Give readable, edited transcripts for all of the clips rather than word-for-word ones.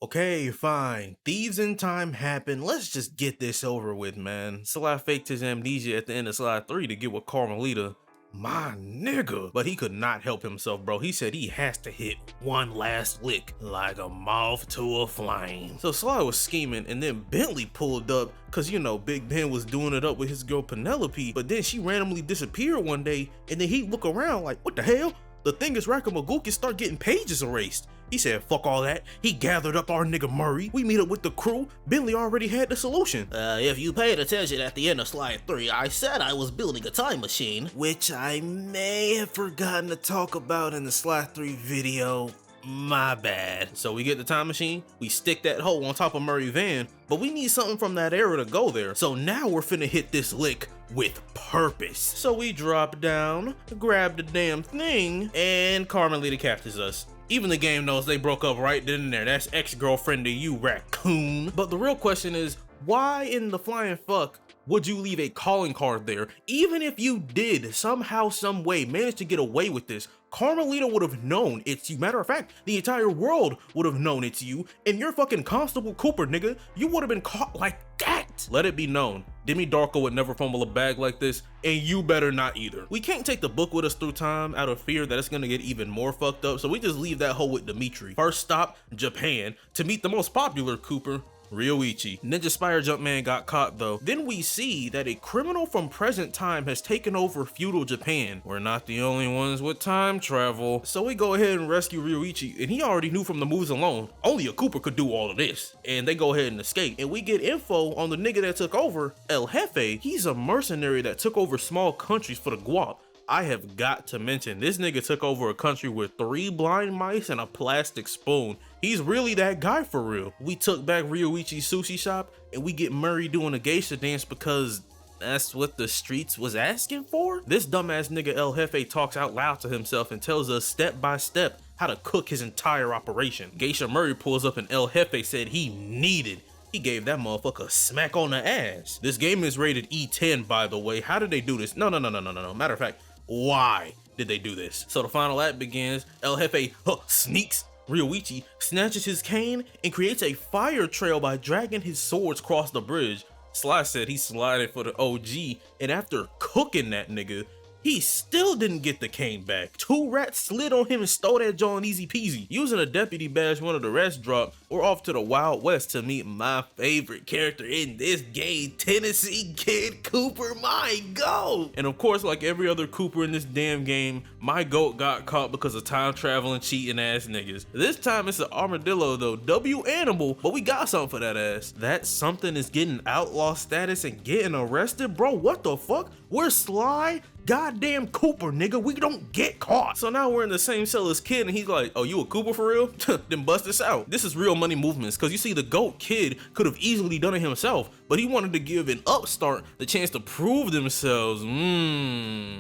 Okay, fine. Thieves in time happen. Let's just get this over with, man. Sly faked his amnesia at the end of slide 3 to get with Carmelita. My nigga. But he could not help himself, bro. He said he has to hit one last lick, like a moth to a flame. So Sly was scheming, and then Bentley pulled up, cause you know, Big Ben was doing it up with his girl Penelope, but then she randomly disappeared one day, and then he'd look around like, what the hell? The thing is, Rakamagookie start getting pages erased. He said, fuck all that. He gathered up our nigga Murray. We meet up with the crew. Bentley already had the solution. If you paid attention at the end of slide 3, I said I was building a time machine. Which I may have forgotten to talk about in the slide 3 video. My bad. So we get the time machine, we stick that hole on top of Murray van, but we need something from that era to go there. So now we're finna hit this lick with purpose. So we drop down, grab the damn thing, and Carmelita captures us. Even the game knows they broke up right then and there. That's ex-girlfriend to you, raccoon. But the real question is, why in the flying fuck would you leave a calling card there? Even if you did somehow, some way manage to get away with this, Carmelita would have known it's you. Matter of fact, the entire world would have known it's you, and you're fucking Constable Cooper, nigga. You would have been caught like that. Let it be known, Demi Darko would never fumble a bag like this, and you better not either. We can't take the book with us through time out of fear that it's gonna get even more fucked up, so we just leave that hoe with Dimitri. First stop, Japan, to meet the most popular Cooper, Ryoichi. Ninja Spire Jumpman got caught though. Then we see that a criminal from present time has taken over feudal Japan. We're not the only ones with time travel. So we go ahead and rescue Ryoichi, and he already knew from the moves alone, only a Cooper could do all of this. And they go ahead and escape. And we get info on the nigga that took over, El Jefe. He's a mercenary that took over small countries for the guap. I have got to mention, this nigga took over a country with 3 blind mice and a plastic spoon. He's really that guy for real. We took back Ryoichi's sushi shop, and we get Murray doing a geisha dance because that's what the streets was asking for? This dumbass nigga El Jefe talks out loud to himself and tells us step by step how to cook his entire operation. Geisha Murray pulls up and El Jefe said he needed. He gave that motherfucker a smack on the ass. This game is rated E10, by the way. How did they do this? No. Matter of fact, why did they do this? So the final act begins. El Jefe sneaks. Ryoichi snatches his cane and creates a fire trail by dragging his swords across the bridge. Sly said he slided for the OG, and after cooking that nigga, he still didn't get the cane back. 2 rats slid on him and stole that John easy peasy. Using a deputy badge one of the rest dropped, we're off to the Wild West to meet my favorite character in this game, Tennessee Kid Cooper, my goat. And of course, like every other Cooper in this damn game, my goat got caught because of time traveling, cheating ass niggas. This time it's an armadillo though, W animal, but we got something for that ass. That something is getting outlaw status and getting arrested, bro. What the fuck? We're Sly goddamn Cooper, nigga. We don't get caught. So now we're in the same cell as Kid, and he's like, oh, you a Cooper for real? Then bust this out. This is real money movements, because you see, the GOAT Kid could have easily done it himself, but he wanted to give an upstart the chance to prove themselves.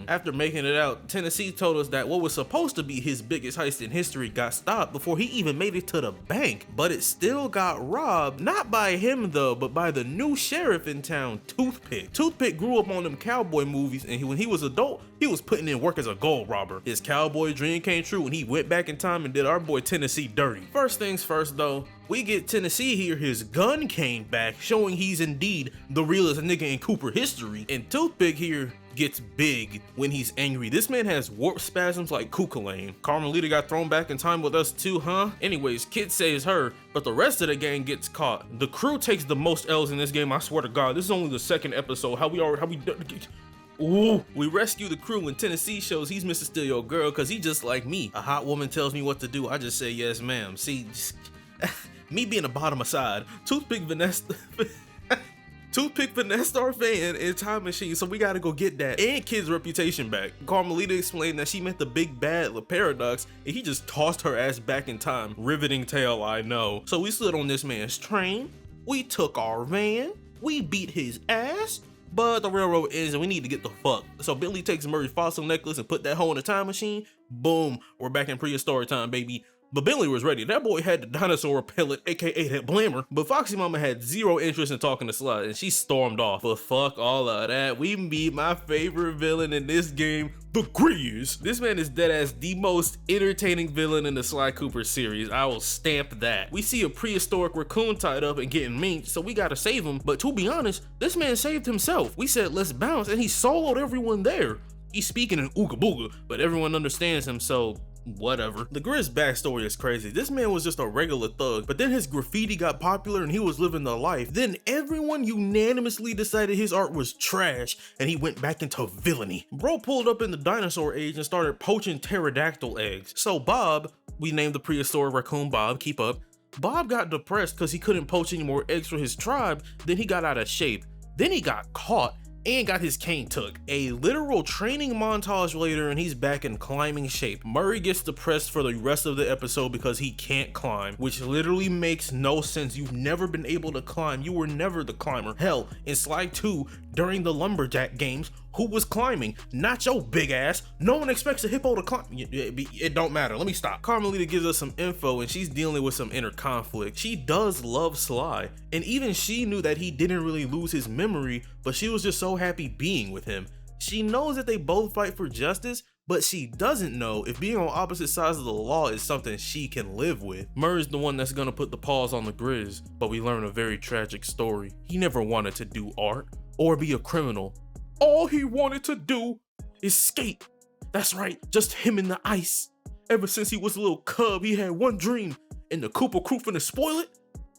After making it out, Tennessee told us that what was supposed to be his biggest heist in history got stopped before he even made it to the bank, but it still got robbed, not by him though, but by the new sheriff in town, Toothpick. Toothpick grew up on them cowboy movies, and when he was adult, he was putting in work as a gold robber. His cowboy dream came true and he went back in time and did our boy Tennessee dirty. First things first though, we get Tennessee here his gun cane back, showing he's indeed the realest nigga in Cooper history. And Toothpick here gets big when he's angry. This man has warp spasms like Kukulane. Carmelita got thrown back in time with us too, huh? Anyways, Kid saves her, but the rest of the gang gets caught. The crew takes the most L's in this game, I swear to God. This is only the 2nd episode. Ooh, we rescue the crew and Tennessee shows he's Mr. Steal Your Girl because he just like me. A hot woman tells me what to do, I just say yes ma'am. See, me being a bottom aside, Toothpick finessed our fan in Time Machine, so we gotta go get that and Kid's reputation back. Carmelita explained that she met the big bad La Paradox and he just tossed her ass back in time. Riveting tale, I know. So we slid on this man's train, we took our van, we beat his ass, but the railroad ends and we need to get the fuck. So Bentley takes Murray's fossil necklace and put that hoe in the time machine. Boom, we're back in prehistoric time, baby. But Bentley was ready. That boy had the dinosaur pellet, aka that blammer. But Foxy Mama had zero interest in talking to Sly, and she stormed off. But fuck all of that. We meet my favorite villain in this game, the Grizz. This man is deadass the most entertaining villain in the Sly Cooper series. I will stamp that. We see a prehistoric raccoon tied up and getting minced, so we gotta save him. But to be honest, this man saved himself. We said let's bounce, and he soloed everyone there. He's speaking in Ooga Booga, but everyone understands him, so whatever. The Grizz backstory is crazy. This man was just a regular thug, but then his graffiti got popular and he was living the life. Then everyone unanimously decided his art was trash and he went back into villainy. Bro pulled up in the dinosaur age and started poaching pterodactyl eggs. So Bob, we named the prehistoric raccoon Bob, keep up. Bob got depressed because he couldn't poach any more eggs for his tribe. Then he got out of shape. Then he got caught and got his cane took. A literal training montage later and he's back in climbing shape. Murray gets depressed for the rest of the episode because he can't climb, which literally makes no sense. You've never been able to climb. You were never the climber. Hell, in Sly 2, during the Lumberjack games, who was climbing? Not your big ass. No one expects a hippo to climb. It don't matter. Let me stop. Carmelita gives us some info and she's dealing with some inner conflict. She does love Sly, and even she knew that he didn't really lose his memory, but she was just so happy being with him. She knows that they both fight for justice, but she doesn't know if being on opposite sides of the law is something she can live with. Murray's the one that's gonna put the pause on the Grizz, but we learn a very tragic story. He never wanted to do art or be a criminal. All he wanted to do is skate. That's right, just him in the ice. Ever since he was a little cub, he had one dream, and the Cooper crew finna spoil it?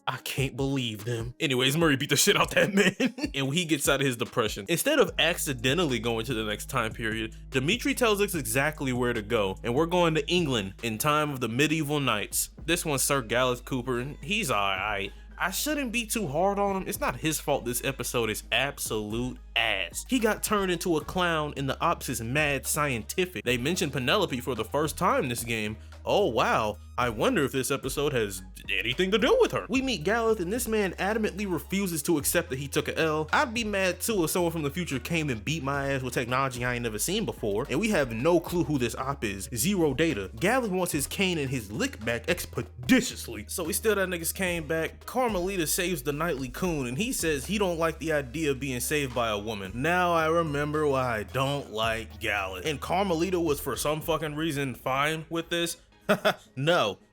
I can't believe them. Anyways, Murray beat the shit out that man. And he gets out of his depression. Instead of accidentally going to the next time period, Dimitri tells us exactly where to go. And we're going to England in time of the medieval knights. This one's Sir Gallows Cooper, and he's alright. I shouldn't be too hard on him. It's not his fault this episode is absolute ass. He got turned into a clown and the ops is mad scientific. They mentioned Penelope for the first time this game. Oh wow, I wonder if this episode has anything to do with her. We meet Gallows and this man adamantly refuses to accept that he took a L. I'd be mad too if someone from the future came and beat my ass with technology I ain't never seen before, and we have no clue who this op is. Zero data. Gallows wants his cane and his lick back expeditiously. So we steal that nigga's cane back. Carmelita saves the nightly coon and he says he don't like the idea of being saved by a woman. Now I remember why I don't like Gallows. And Carmelita was for some fucking reason fine with this.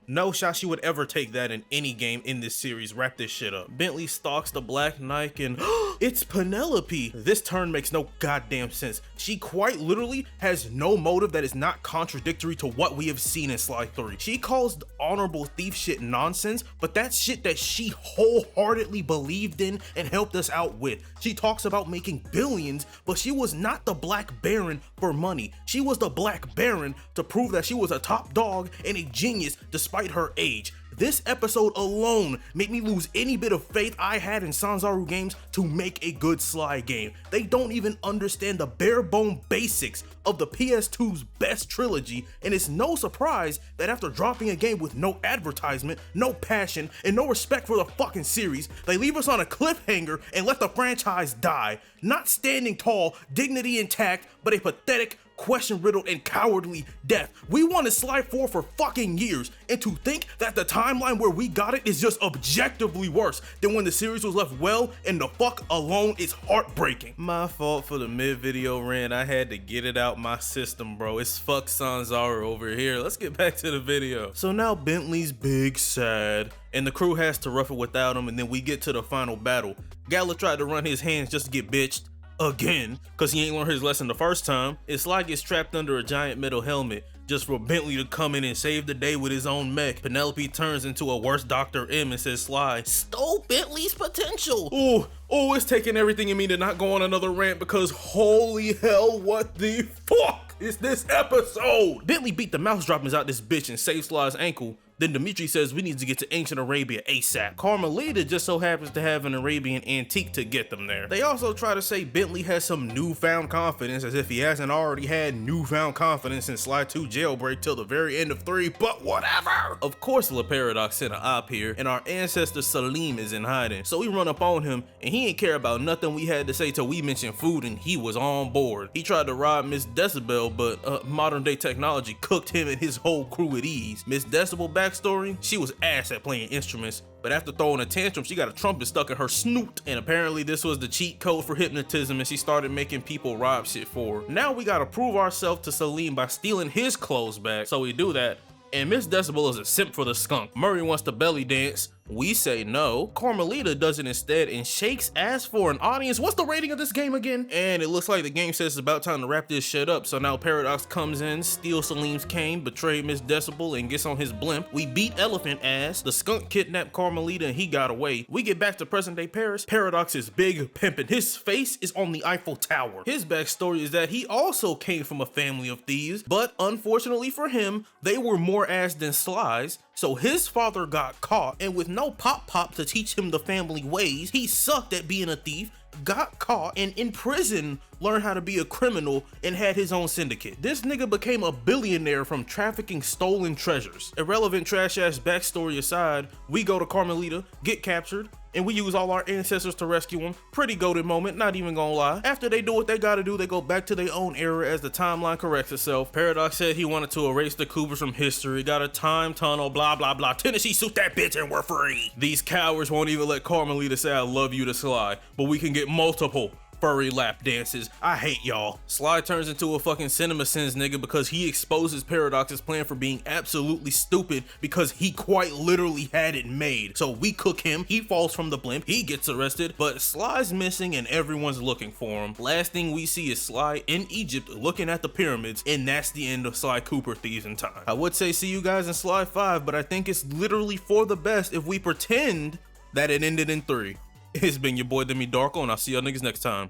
No shot she would ever take that in any game in this series. Wrap this shit up. Bentley stalks the Black Knight and it's Penelope. This turn makes no goddamn sense. She quite literally has no motive that is not contradictory to what we have seen in Sly 3. She calls honorable thief shit nonsense, but that's shit that she wholeheartedly believed in and helped us out with. She talks about making billions, but she was not the Black Baron for money. She was the Black Baron to prove that she was a top dog and a genius despite her age. This episode alone made me lose any bit of faith I had in SANZARU games to make a good Sly game. They don't even understand the bare bone basics of the PS2's best trilogy, and it's no surprise that after dropping a game with no advertisement, no passion, and no respect for the fucking series, they leave us on a cliffhanger and let the franchise die. Not standing tall, dignity intact, but a pathetic, question-riddled, and cowardly death. We wanted Sly 4 for fucking years, and to think that the timeline where we got it is just objectively worse than when the series was left well and the fuck alone is heartbreaking. My fault for the mid-video rant. I had to get it out my system, bro. It's fuck SANZARU over here. Let's get back to the video. So now Bentley's big sad, and the crew has to rough it without him, and then we get to the final battle. Gala tried to run his hands just to get bitched again, cause he ain't learned his lesson the first time. It's like it's trapped under a giant metal helmet just for Bentley to come in and save the day with his own mech. Penelope turns into a worse Dr. M and says Sly Stole Bentley's potential. Oh, it's taking everything in me to not go on another rant because holy hell, what the fuck is this episode? Bentley beat the mouse droppings out this bitch and saved Sly's ankle. Then Dimitri says we need to get to ancient Arabia ASAP. Carmelita just so happens to have an Arabian antique to get them there. They also try to say Bentley has some newfound confidence, as if he hasn't already had newfound confidence in Sly 2 Jailbreak till the very end of 3, but whatever! Of course La Paradox sent an op here, and our ancestor Salim is in hiding. So we run up on him, and he ain't care about nothing we had to say till we mentioned food, and he was on board. He tried to rob Miss Decibel, but modern day technology cooked him and his whole crew at ease. Miss Decibel back backstory, she was ass at playing instruments, but after throwing a tantrum, she got a trumpet stuck in her snoot. And apparently this was the cheat code for hypnotism, and she started making people rob shit for her. Now we gotta prove ourselves to Salim by stealing his clothes back. So we do that, and Miss Decibel is a simp for the skunk. Murray wants to belly dance. We say no. Carmelita does it instead and shakes ass for an audience. What's the rating of this game again? And it looks like the game says it's about time to wrap this shit up. So now Paradox comes in, steals Salim's cane, betrays Miss Decibel, and gets on his blimp. We beat Elephant ass. The skunk kidnapped Carmelita and he got away. We get back to present day Paris. Paradox is big pimpin'. His face is on the Eiffel Tower. His backstory is that he also came from a family of thieves, but unfortunately for him, they were more ass than Sly's. So his father got caught, and with no pop to teach him the family ways, he sucked at being a thief, got caught, and in prison learned how to be a criminal and had his own syndicate. This nigga became a billionaire from trafficking stolen treasures. Irrelevant trash ass backstory aside, we go to Carmelita, get captured, and we use all our ancestors to rescue him. Pretty goated moment, not even gonna lie. After they do what they gotta do, they go back to their own era as the timeline corrects itself. Paradox said he wanted to erase the Coopers from history, got a time tunnel, blah blah blah. Tennessee suit that bitch and we're free. These cowards won't even let Carmelita say I love you to Sly, but we can get multiple furry lap dances. I hate y'all. Sly turns into a fucking Cinema Sins nigga because he exposes Paradox's plan for being absolutely stupid because he quite literally had it made. So we cook him, he falls from the blimp, he gets arrested, but Sly's missing and everyone's looking for him. Last thing we see is Sly in Egypt looking at the pyramids, and that's the end of Sly Cooper Thieves in Time. I would say see you guys in Sly 5, but I think it's literally for the best if we pretend that it ended in 3. It's been your boy Demi Darko, and I'll see y'all niggas next time.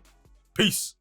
Peace.